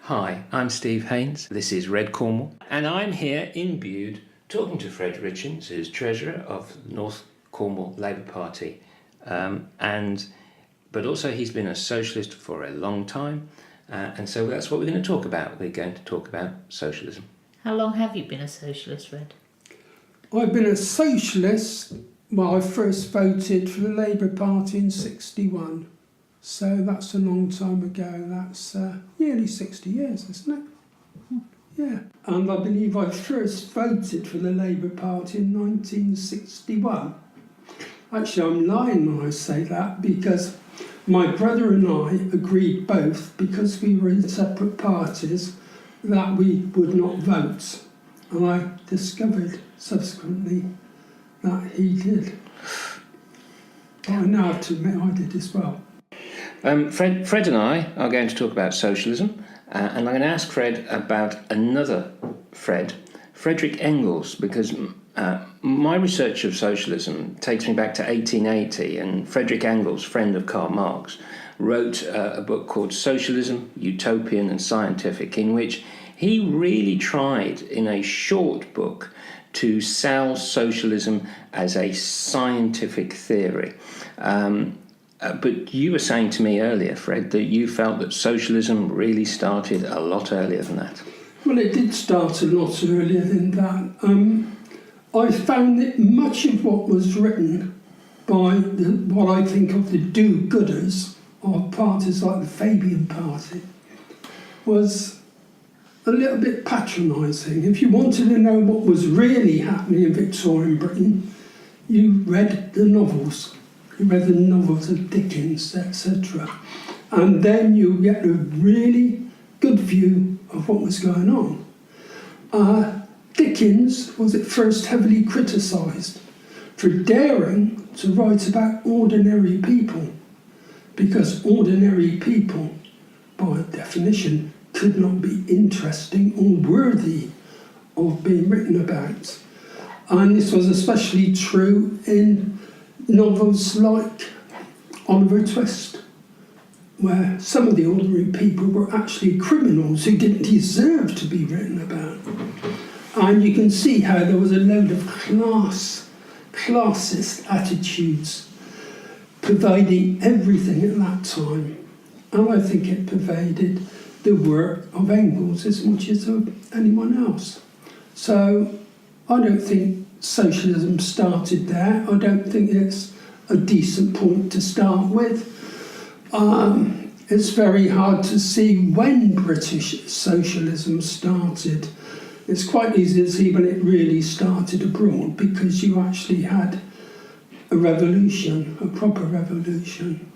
Hi, I'm Steve Haynes. This is Red Cornwall, and I'm here in Bude talking to Fred Richens, who's Treasurer of North Cornwall Labour Party, but also he's been a socialist for a long time, and so that's what we're going to talk about. We're going to talk about socialism. How long have you been a socialist, Red? I've been a socialist. Well, I first voted for the Labour Party in '61, so that's a long time ago. That's nearly 60 years, isn't it? Yeah. And I believe I first voted for the Labour Party in 1961. Actually, I'm lying when I say that, because my brother and I agreed both, because we were in separate parties, that we would not vote. And I discovered subsequently that he did. But I now have to admit I did as well. Fred and I are going to talk about socialism, and I'm going to ask Fred about another Fred, Friedrich Engels, because my research of socialism takes me back to 1880, and Friedrich Engels, friend of Karl Marx, wrote a book called Socialism, Utopian and Scientific, in which he really tried, in a short book, to sell socialism as a scientific theory. But you were saying to me earlier, Fred, that you felt that socialism really started a lot earlier than that. Well, it did start a lot earlier than that. I found that much of what was written by what I think of the do-gooders of parties like the Fabian Party was a little bit patronising. If you wanted to know what was really happening in Victorian Britain, you read the novels. You read the novels of Dickens, etc. And then you get a really good view of what was going on. Dickens was at first heavily criticised for daring to write about ordinary people, because ordinary people, by definition, could not be interesting or worthy of being written about. And this was especially true in novels like Oliver Twist, where some of the ordinary people were actually criminals who didn't deserve to be written about. And you can see how there was a load of classist attitudes pervading everything at that time. And I think it pervaded the work of Engels as much as of anyone else. So I don't think socialism started there. I don't think it's a decent point to start with. It's very hard to see when British socialism started. It's quite easy to see when it really started abroad, because you actually had a revolution, a proper revolution.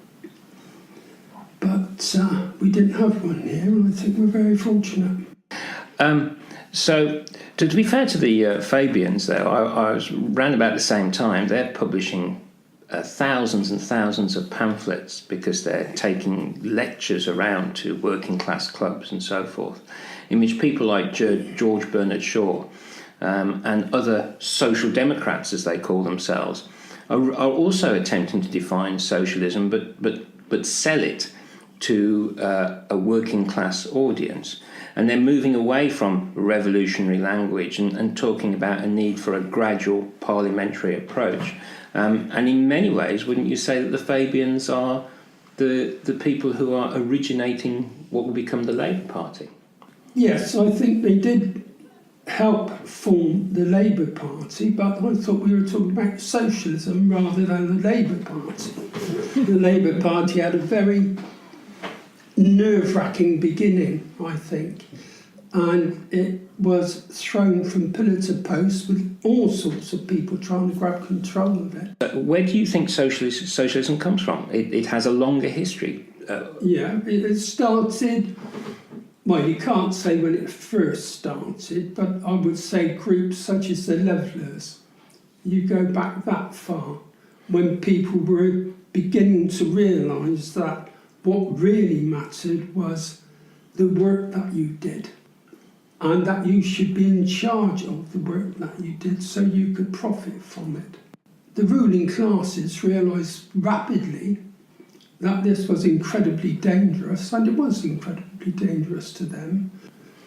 But we didn't have one here, and I think we're very fortunate. So, to be fair to the Fabians, though, I was round about the same time. They're publishing thousands and thousands of pamphlets, because they're taking lectures around to working class clubs and so forth, in which people like George Bernard Shaw and other social democrats, as they call themselves, are also attempting to define socialism, but sell it to a working class audience. And they're moving away from revolutionary language and talking about a need for a gradual parliamentary approach. And in many ways, wouldn't you say that the Fabians are the people who are originating what will become the Labour Party? Yes, I think they did help form the Labour Party, but I thought we were talking about socialism rather than the Labour Party. The Labour Party had a very nerve-wracking beginning, I think, and it was thrown from pillar to post with all sorts of people trying to grab control of it. Where do you think socialism comes from? It has a longer history. It started, well, you can't say when it first started, but I would say groups such as the Levellers. You go back that far, when people were beginning to realise that what really mattered was the work that you did, and that you should be in charge of the work that you did so you could profit from it. The ruling classes realised rapidly that this was incredibly dangerous, and it was incredibly dangerous to them.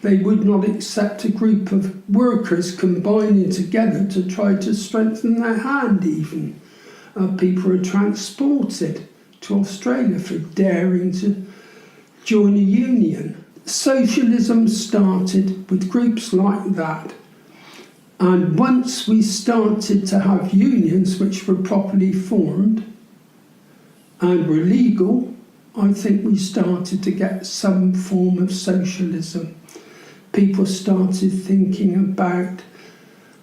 They would not accept a group of workers combining together to try to strengthen their hand even. People were transported to Australia for daring to join a union. Socialism started with groups like that. And once we started to have unions which were properly formed and were legal, I think we started to get some form of socialism. People started thinking about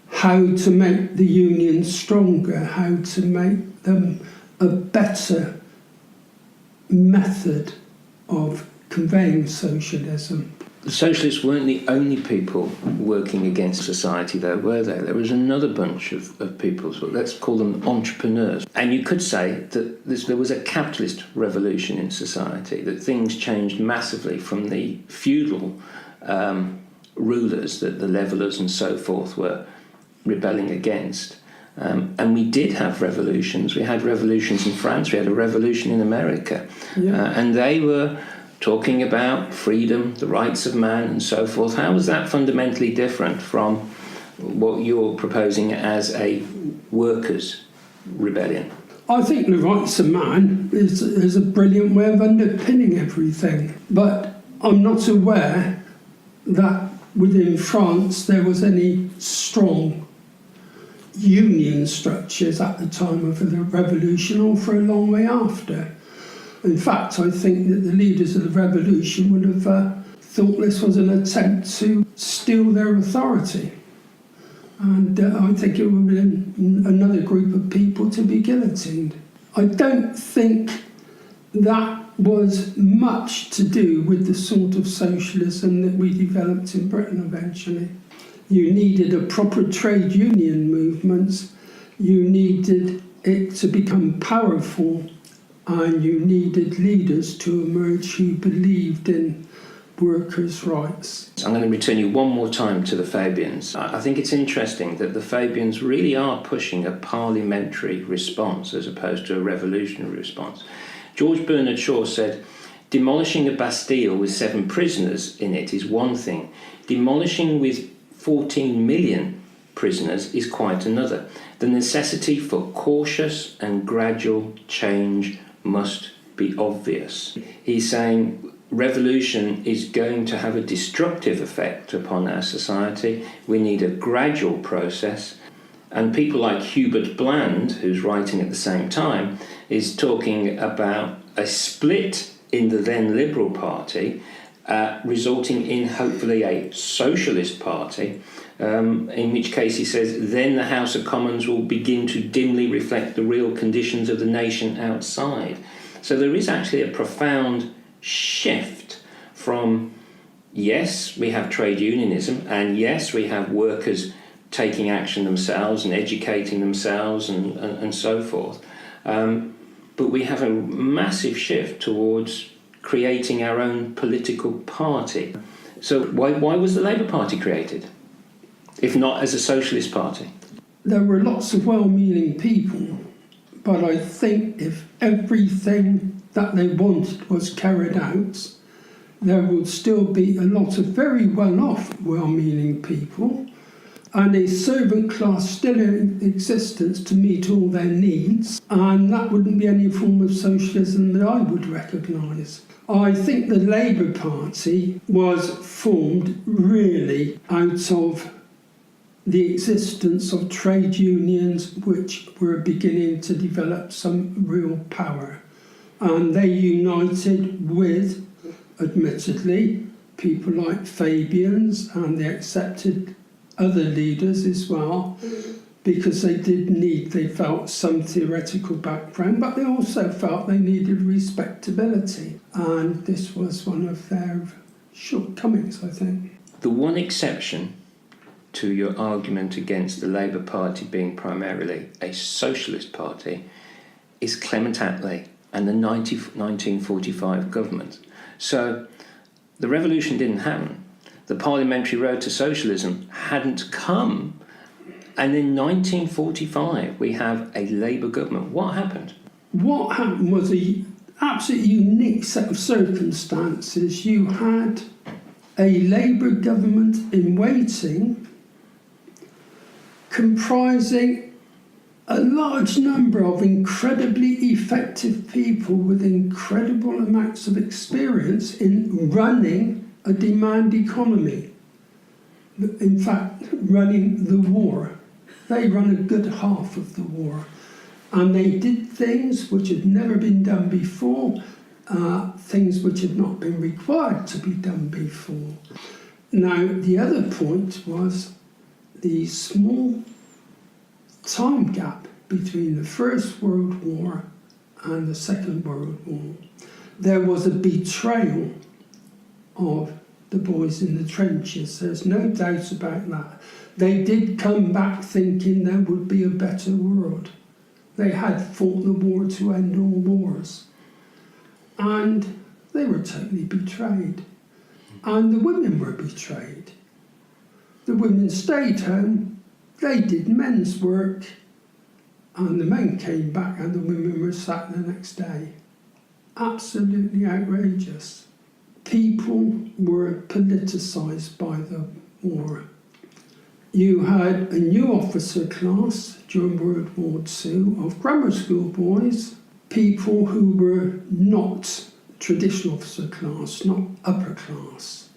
how to make the unions stronger, how to make them a better method of conveying socialism. The socialists weren't the only people working against society, though, were they? There was another bunch of people, so let's call them entrepreneurs. And you could say that there was a capitalist revolution in society, that things changed massively from the feudal rulers that the levellers and so forth were rebelling against. And we did have revolutions. We had revolutions in France, we had a revolution in America. Yeah. And they were talking about freedom, the rights of man and so forth. How was that fundamentally different from what you're proposing as a workers' rebellion? I think the rights of man is a brilliant way of underpinning everything. But I'm not aware that within France there was any strong union structures at the time of the revolution or for a long way after. In fact, I think that the leaders of the revolution would have thought this was an attempt to steal their authority. And I think it would have been another group of people to be guillotined. I don't think that was much to do with the sort of socialism that we developed in Britain eventually. You needed a proper trade union movement, you needed it to become powerful, and you needed leaders to emerge who believed in workers' rights. I'm going to return you one more time to the Fabians. I think it's interesting that the Fabians really are pushing a parliamentary response as opposed to a revolutionary response. George Bernard Shaw said, demolishing a Bastille with 7 prisoners in it is one thing. Demolishing with 14 million prisoners is quite another. The necessity for cautious and gradual change must be obvious. He's saying revolution is going to have a destructive effect upon our society. We need a gradual process. And people like Hubert Bland, who's writing at the same time, is talking about a split in the then Liberal Party, resulting in hopefully a socialist party, in which case he says then the House of Commons will begin to dimly reflect the real conditions of the nation outside. So there is actually a profound shift from, yes, we have trade unionism, and yes, we have workers taking action themselves and educating themselves and so forth. But we have a massive shift towards creating our own political party. So why was the Labour Party created, if not as a socialist party? There were lots of well-meaning people, but I think if everything that they wanted was carried out, there would still be a lot of very well-off, well-meaning people, and a servant class still in existence to meet all their needs, and that wouldn't be any form of socialism that I would recognise. I think the Labour Party was formed really out of the existence of trade unions which were beginning to develop some real power. And they united with, admittedly, people like Fabians, and they accepted other leaders as well, because they felt some theoretical background, but they also felt they needed respectability. And this was one of their shortcomings, I think. The one exception to your argument against the Labour Party being primarily a socialist party is Clement Attlee and the 1945 government. So the revolution didn't happen. The parliamentary road to socialism hadn't come. And in 1945, we have a Labour government. What happened? What happened was a absolutely unique set of circumstances. You had a Labour government in waiting comprising a large number of incredibly effective people with incredible amounts of experience in running a demand economy. In fact, running the war. They run a good half of the war. And they did things which had never been done before, things which had not been required to be done before. Now, the other point was the small time gap between the First World War and the Second World War. There was a betrayal of the boys in the trenches. There's no doubt about that. They did come back thinking there would be a better world. They had fought the war to end all wars. And they were totally betrayed. And the women were betrayed. The women stayed home, they did men's work, and the men came back and the women were sacked the next day. Absolutely outrageous. People were politicised by the war. You had a new officer class during World War II of grammar school boys, people who were not traditional officer class, not upper class.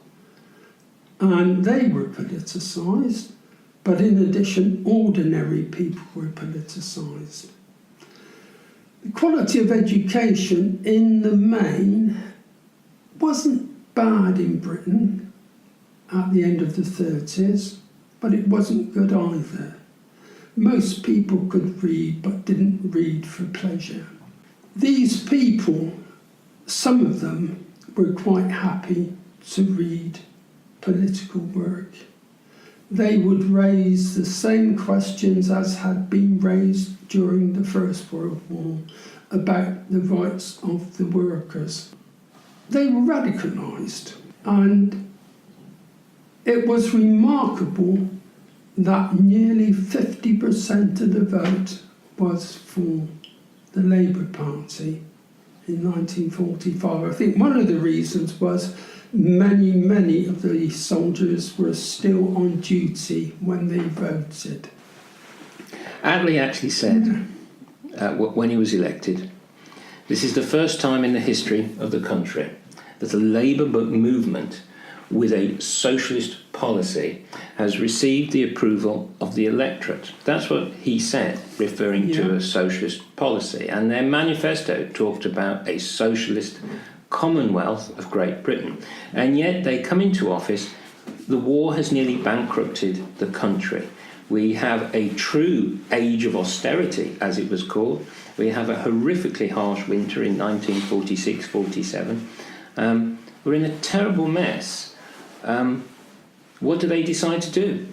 And they were politicised, but in addition, ordinary people were politicised. The quality of education in the main wasn't bad in Britain at the end of the 30s, but it wasn't good either. Most people could read, but didn't read for pleasure. These people, some of them, were quite happy to read political work. They would raise the same questions as had been raised during the First World War about the rights of the workers. They were radicalised, and it was remarkable that nearly 50% of the vote was for the Labour Party in 1945. I think one of the reasons was many of the soldiers were still on duty when they voted. Attlee actually said, when he was elected, "This is the first time in the history of the country that a Labour movement with a socialist policy has received the approval of the electorate." That's what he said, referring to a socialist policy. And their manifesto talked about a socialist Commonwealth of Great Britain. And yet they come into office, the war has nearly bankrupted the country. We have a true age of austerity, as it was called. We have a horrifically harsh winter in 1946-47. We're in a terrible mess. What do they decide to do?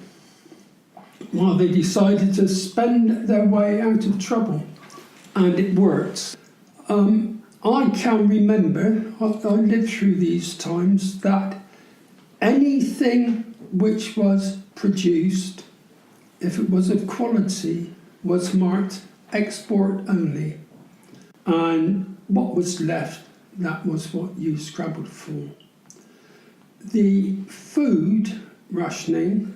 Well, they decided to spend their way out of trouble, and it worked. I can remember, I lived through these times, that anything which was produced, if it was of quality, was marked export only. And what was left, that was what you scrabbled for. The food rationing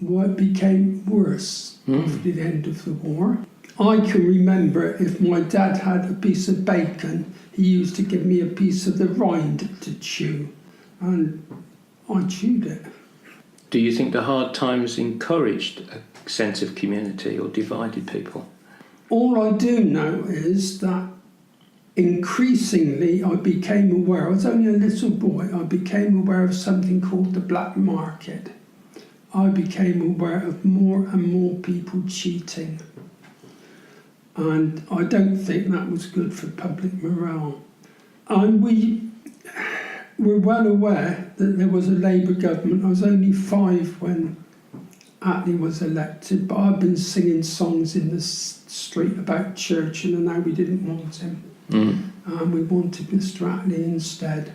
became worse after the end of the war. I can remember if my dad had a piece of bacon, he used to give me a piece of the rind to chew, and I chewed it. Do you think the hard times encouraged a sense of community or divided people? All I do know is that increasingly I became aware, I was only a little boy, I became aware of something called the black market. I became aware of more and more people cheating. And I don't think that was good for public morale. And we were well aware that there was a Labour government. I was only 5 when Attlee was elected, but I'd been singing songs in the street about Churchill and how we didn't want him. And we wanted Mr. Attlee instead.